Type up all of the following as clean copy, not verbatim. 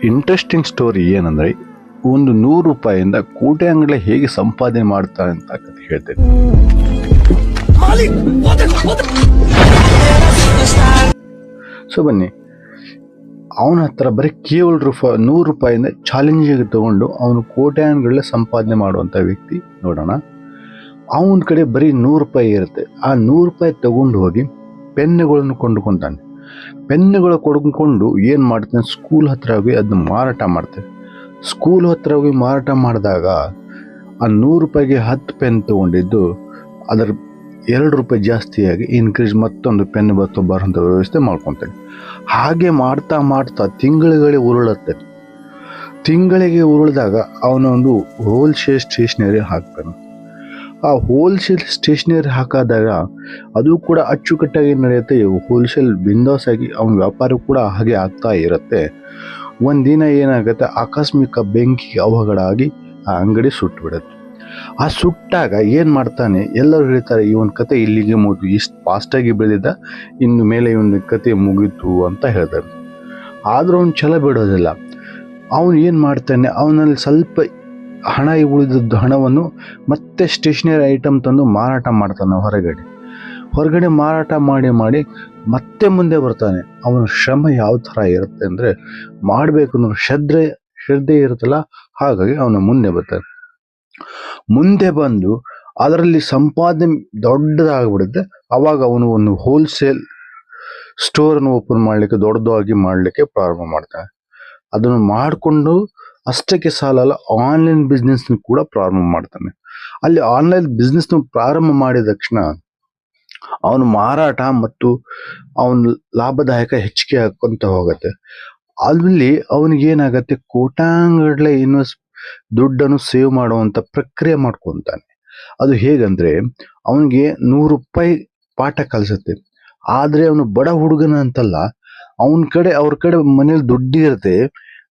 Interesting story ಏನಂದ್ರೆ, ಒಂದು 100 ರೂಪಾಯಿಯಿಂದ ಕೋಟೆ ಅಂಗಡಿ ಹೇಗೆ ಸಂಪಾದನೆ ಮಾಡ್ತಾರೆ ಅಂತ ಕತೆ ಹೇಳ್ತೇನೆ. ಸೊ ಬನ್ನಿ, ಅವನ ಹತ್ರ ಬರೀ ಕೇವಲ 100 ರೂಪಾಯಿಂದ ಚಾಲೆಂಜಿಗೆ ತಗೊಂಡು ಅವನು ಕೋಟೆ ಅಂಗಡಿಗಳೇ ಸಂಪಾದನೆ ಮಾಡುವಂಥ ವ್ಯಕ್ತಿ ನೋಡೋಣ. ಅವನ ಕಡೆ ಬರೀ 100 ರೂಪಾಯಿ ಇರುತ್ತೆ. ಆ 100 ರೂಪಾಯಿ ತಗೊಂಡು ಹೋಗಿ ಪೆನ್ನುಗಳನ್ನು ಕೊಂಡುಕೊಂತಾನೆ. ಪೆನ್ನುಗಳು ಕೊಂಡುಕೊಂಡು ಏನು ಮಾಡ್ತಾನೆ, ಸ್ಕೂಲ್ ಹತ್ರ ಹೋಗಿ ಅದನ್ನ ಮಾರಾಟ ಮಾಡ್ತಾನೆ. ಸ್ಕೂಲ್ ಹತ್ರ ಹೋಗಿ ಮಾರಾಟ ಮಾಡಿದಾಗ ಆ 100 ರೂಪಾಯಿಗೆ 10 ಪೆನ್ ತೊಗೊಂಡಿದ್ದು ಅದರ 2 ರೂಪಾಯಿ ಜಾಸ್ತಿಯಾಗಿ ಇನ್ಕ್ರೀಸ್ ಮತ್ತೊಂದು ಪೆನ್ ಬರೋಂಥ ವ್ಯವಸ್ಥೆ ಮಾಡ್ಕೊತಾನೆ. ಹಾಗೆ ಮಾಡ್ತಾ ಮಾಡ್ತಾ ತಿಂಗಳಿಗೆ ಉರುಳಿದಾಗ ಅವನೊಂದು ಹೋಲ್ಸೇಲ್ ಸ್ಟೇಷನರಿ ಹಾಕ್ತಾನೆ. ಆ ಹೋಲ್ಸೇಲ್ ಸ್ಟೇಷನರಿ ಹಾಕಾದಾಗ ಅದು ಕೂಡ ಅಚ್ಚುಕಟ್ಟಾಗಿ ನಡೆಯುತ್ತೆ. ಹೋಲ್ಸೇಲ್ ಬಿಂದಾಸ್ ಆಗಿ ಅವನ ವ್ಯಾಪಾರ ಕೂಡ ಹಾಗೆ ಆಗ್ತಾ ಇರುತ್ತೆ. ಒಂದಿನ ಏನಾಗುತ್ತೆ, ಆಕಸ್ಮಿಕ ಬೆಂಕಿ ಅವಘಡ ಆಗಿ ಆ ಅಂಗಡಿ ಸುಟ್ಟುಬಿಡುತ್ತೆ. ಆ ಸುಟ್ಟಾಗ ಏನು ಮಾಡ್ತಾನೆ, ಎಲ್ಲರೂ ಹೇಳ್ತಾರೆ ಇವನ ಕತೆ ಇಲ್ಲಿಗೆ ಮುಗಿದು, ಇಷ್ಟು ಫಾಸ್ಟಾಗಿ ಬೆಳೆದಿದ್ದ, ಇನ್ನು ಮೇಲೆ ಇವನ ಕತೆ ಮುಗೀತು ಅಂತ ಹೇಳ್ತಾರೆ. ಆದರೂ ಅವನು ಛಲ ಬಿಡೋದಿಲ್ಲ. ಅವನು ಏನು ಮಾಡ್ತಾನೆ, ಅವನಲ್ಲಿ ಸ್ವಲ್ಪ ಹಣ ಉಳಿದದ್ದು ಹಣವನ್ನು ಮತ್ತೆ ಸ್ಟೇಷನರಿ ಐಟಮ್ ತಂದು ಮಾರಾಟ ಮಾಡ್ತಾನೆ. ಹೊರಗಡೆ ಮಾರಾಟ ಮಾಡಿ ಮತ್ತೆ ಮುಂದೆ ಬರ್ತಾನೆ. ಅವನ ಶ್ರಮ ಯಾವ ಥರ ಇರುತ್ತೆ ಅಂದರೆ, ಮಾಡಬೇಕು ಅನ್ನೋ ಶ್ರದ್ಧೆ ಇರುತ್ತಲ್ಲ, ಹಾಗಾಗಿ ಅವನು ಮುಂದೆ ಬಂದು ಅದರಲ್ಲಿ ಸಂಪಾದನೆ ದೊಡ್ಡದಾಗ್ಬಿಡುತ್ತೆ. ಅವಾಗ ಅವನು ಒಂದು ಹೋಲ್ಸೇಲ್ ಸ್ಟೋರನ್ನು ಓಪನ್ ಮಾಡಲಿಕ್ಕೆ, ದೊಡ್ಡದಾಗಿ ಮಾಡಲಿಕ್ಕೆ ಪ್ರಾರಂಭ ಮಾಡ್ತಾನೆ. ಅದನ್ನು ಮಾಡಿಕೊಂಡು ಅಷ್ಟಕ್ಕೆ ಸಾಲಲ್ಲ, ಆನ್ಲೈನ್ ಬಿಸ್ನೆಸ್ ಕೂಡ ಪ್ರಾರಂಭ ಮಾಡ್ತಾನೆ. ಅಲ್ಲಿ ಆನ್ಲೈನ್ ಬಿಸ್ನೆಸ್ನ ಪ್ರಾರಂಭ ಮಾಡಿದ ತಕ್ಷಣ ಅವನ ಮಾರಾಟ ಮತ್ತು ಅವನ ಲಾಭದಾಯಕ ಹೆಚ್ಚಿಗೆ ಹಾಕೊಂತ ಹೋಗುತ್ತೆ. ಅಲ್ಲಿ ಅವನಿಗೇನಾಗತ್ತೆ, ಕೋಟ್ಯಾಂಗಟ್ಟಲೆ ದುಡ್ಡನ್ನು ಸೇವ್ ಮಾಡುವಂಥ ಪ್ರಕ್ರಿಯೆ ಮಾಡ್ಕೊತಾನೆ. ಅದು ಹೇಗಂದ್ರೆ, ಅವನಿಗೆ 100 ರೂಪಾಯಿ ಪಾಠ ಕಲಿಸುತ್ತೆ. ಆದರೆ ಅವನು ಬಡ ಹುಡುಗನ ಅಂತಲ್ಲ, ಅವ್ರ ಕಡೆ ಮನೇಲಿ ದುಡ್ಡು ಇರುತ್ತೆ.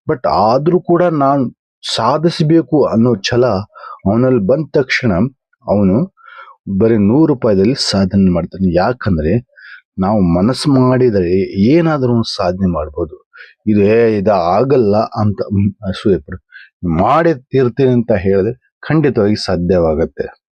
ಬಟ್ ಆದರೂ ಕೂಡ ನಾನು ಸಾಧಿಸಬೇಕು ಅನ್ನೋ ಛಲ ಅವನಲ್ಲಿ ಬಂದ ತಕ್ಷಣ ಅವನು ಬರೀ 100 ರೂಪಾಯಿದಲ್ಲಿ ಸಾಧನೆ ಮಾಡ್ತಾನೆ. ಯಾಕಂದ್ರೆ ನಾವು ಮನಸ್ಸು ಮಾಡಿದರೆ ಏನಾದರೂ ಸಾಧನೆ ಮಾಡ್ಬೋದು. ಆಗಲ್ಲ ಅಂತ ಅಸೂಯೆ ಪಡು, ಮಾಡಿ ತೀರ್ತೀನಿ ಅಂತ ಹೇಳಿದ್ರೆ ಖಂಡಿತವಾಗಿ ಸಾಧ್ಯವಾಗತ್ತೆ.